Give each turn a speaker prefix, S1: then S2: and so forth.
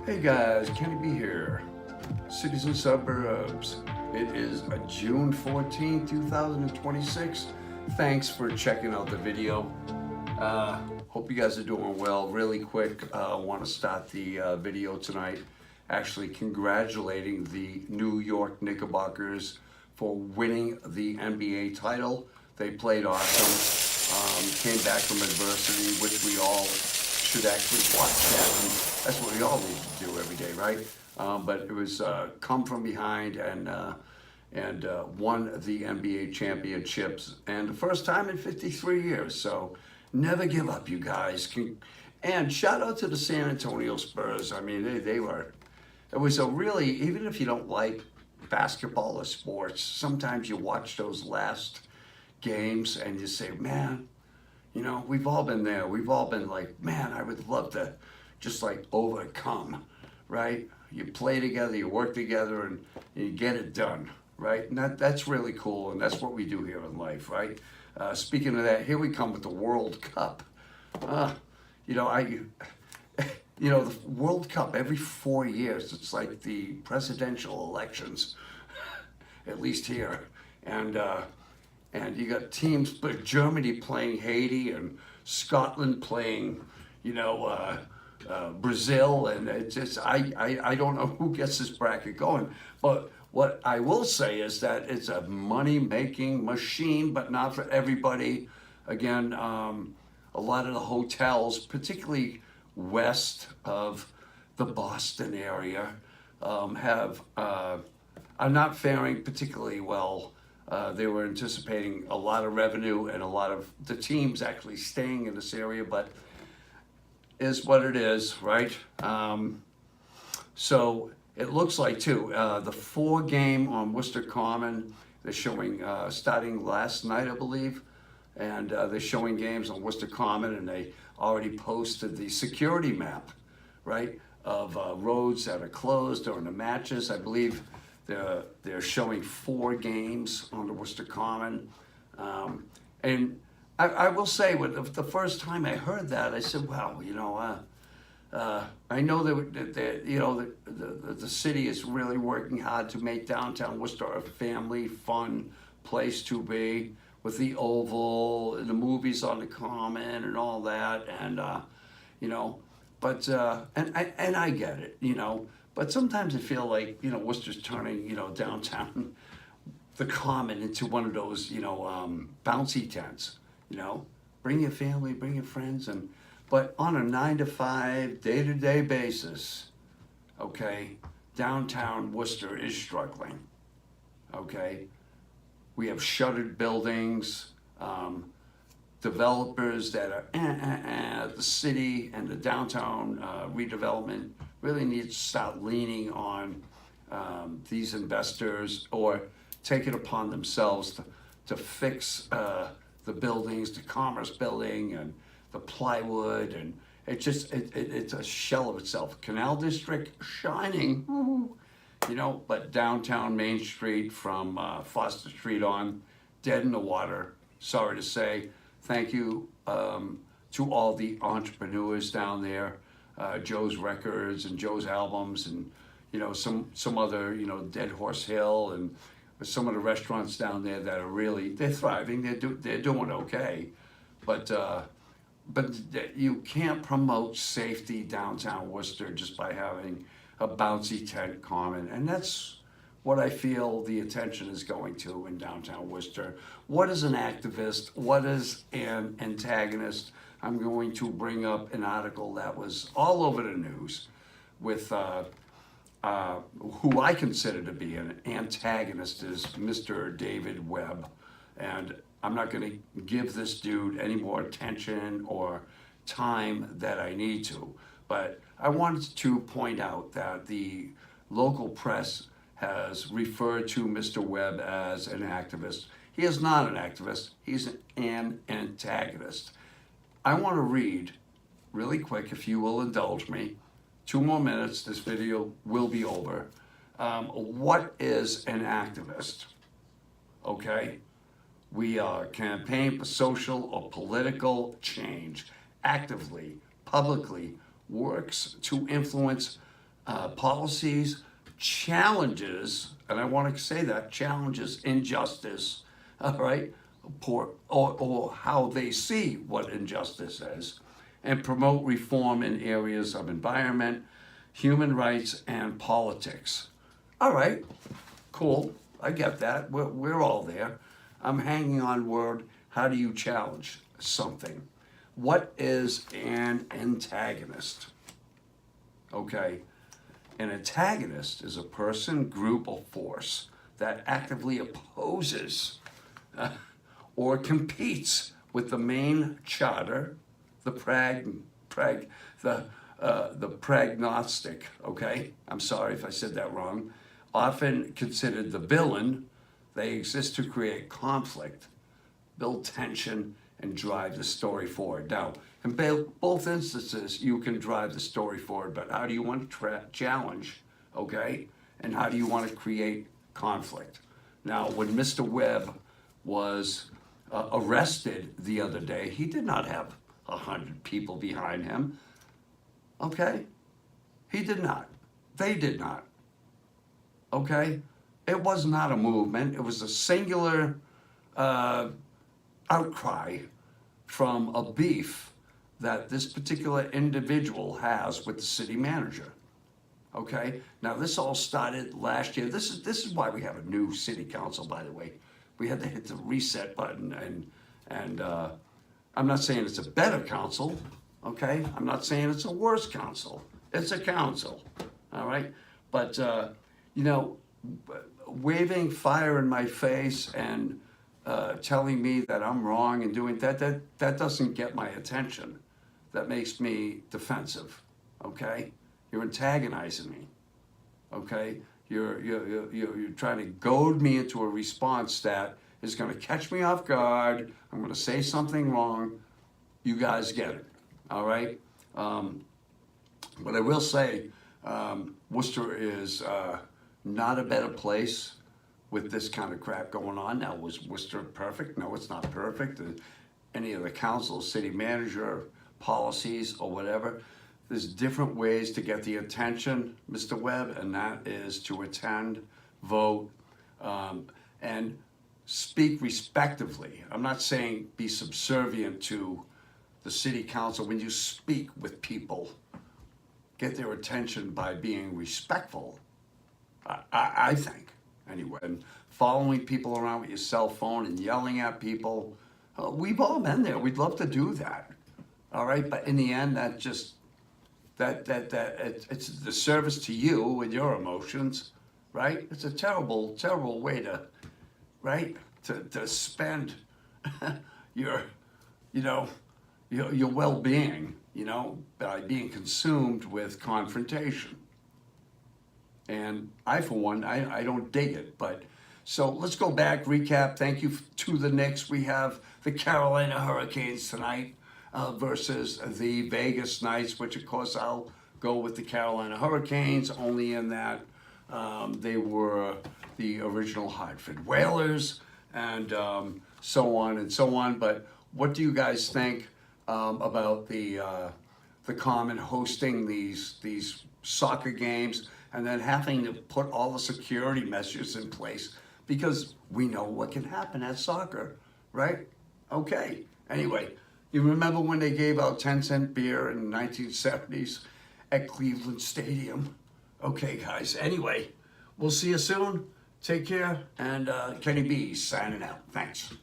S1: Hey guys, Kenny B here. Cities and suburbs. It is June 14th, 2026. Thanks for checking out the video. Hope you guys are doing well. Really quick, I want to start the video tonight actually congratulating the New York Knickerbockers for winning the NBA title. They played awesome, came back from adversity, which we all should actually watch that. And that's what we all need to do every day, right? But it was come from behind and won the NBA championships, and the first time in 53 years. So never give up, you guys. And shout out to the San Antonio Spurs. I mean, they were. It was a really, even if you don't like basketball or sports, sometimes you watch those last games and you say, man, you know, we've all been there. We've all been like, man, I would love to just like overcome, right? You play together, you work together, and you get it done, right? And that's really cool, and that's what we do here in life, right? Speaking of that, here we come with the World Cup. You know, the World Cup every 4 years, it's like the presidential elections, at least here. And you got teams, but Germany playing Haiti and Scotland playing, you know, Brazil, and it's just I don't know who gets this bracket going. But what I will say is that it's a money-making machine, but not for everybody. Again, a lot of the hotels, particularly west of the Boston area, are not faring particularly well. They were anticipating a lot of revenue and a lot of the teams actually staying in this area, but is what it is, right? So it looks like too, the 4-game on Worcester Common, they're showing starting last night, I believe, and they're showing games on Worcester Common, and they already posted the security map, right, of roads that are closed during the matches. I believe they're showing 4 games on the Worcester Common, and I will say, the first time I heard that, I said, "Wow, you know, I know that you know the city is really working hard to make downtown Worcester a family fun place to be, with the Oval, and the movies on the Common, and all that, and you know, but and I get it, you know." But sometimes I feel like, you know, Worcester's turning, you know, downtown, the Common, into one of those, you know, bouncy tents, you know. Bring your family, bring your friends, but on a 9-to-5, day-to-day basis, okay, downtown Worcester is struggling, okay. We have shuttered buildings, developers that are the city and the downtown redevelopment really needs to start leaning on these investors, or take it upon themselves to fix the buildings, the Commerce Building and the plywood, and it's a shell of itself. Canal District shining, you know, but downtown Main Street from Foster Street on, dead in the water. Sorry to say. Thank you to all the entrepreneurs down there, Joe's Records and Joe's Albums, and you know, some other, you know, Dead Horse Hill, and some of the restaurants down there that are really, they're thriving. They're doing okay, but you can't promote safety downtown Worcester just by having a bouncy tent common, and that's what I feel the attention is going to in downtown Worcester. What is an activist? What is an antagonist? I'm going to bring up an article that was all over the news with who I consider to be an antagonist is Mr. David Webb. And I'm not going to give this dude any more attention or time that I need to. But I wanted to point out that the local press has referred to Mr. Webb as an activist. He is not an activist. He's an antagonist. I want to read really quick, if you will indulge me, 2 more minutes, this video will be over. What is an activist? Okay? We campaign for social or political change, actively, publicly works to influence policies, challenges, and I want to say that, challenges injustice, all right, or how they see what injustice is, and promote reform in areas of environment, human rights, and politics. All right, cool, I get that, we're all there. I'm hanging on word, how do you challenge something? What is an antagonist? Okay, an antagonist is a person, group, or force that actively opposes or competes with the main charter, the pragnostic, okay? I'm sorry if I said that wrong. Often considered the villain, they exist to create conflict, build tension, and drive the story forward. Now, in both instances, you can drive the story forward, but how do you want to challenge, okay? And how do you want to create conflict? Now, when Mr. Webb was arrested the other day, he did not have 100 people behind him, okay? He did not. They did not, okay? It was not a movement. It was a singular outcry from a beef that this particular individual has with the city manager. Okay, now this all started last year. This is why we have a new city council, by the way. We had to hit the reset button, and I'm not saying it's a better council. Okay, I'm not saying it's a worse council. It's a council, all right. But you know, waving fire in my face and telling me that I'm wrong and doing that doesn't get my attention. That makes me defensive, okay? You're antagonizing me, okay? You're trying to goad me into a response that is going to catch me off guard. I'm going to say something wrong. You guys get it, all right? But I will say, Worcester is not a better place with this kind of crap going on. Now, was Worcester perfect? No, it's not perfect. Any of the council, city manager, policies, or whatever, there's different ways to get the attention, Mr. Webb, and that is to attend, vote, and speak respectively. I'm not saying be subservient to the city council. When you speak with people, get their attention by being respectful, I think. Anyway, and following people around with your cell phone and yelling at people, we've all been there. We'd love to do that, all right. But in the end, it's a disservice to you and your emotions, right? It's a terrible, terrible way to, right, to spend your well-being, by being consumed with confrontation. And I, for one, I don't dig it. But so let's go back, recap. Thank you to the Knicks. We have the Carolina Hurricanes tonight versus the Vegas Knights, which of course I'll go with the Carolina Hurricanes, only in that they were the original Hartford Whalers, and so on and so on. But what do you guys think about the Common hosting these soccer games and then having to put all the security measures in place, because we know what can happen at soccer, right? Okay. Anyway, you remember when they gave out 10-cent beer in the 1970s at Cleveland Stadium? Okay, guys. Anyway, we'll see you soon. Take care. And Kenny B signing out. Thanks.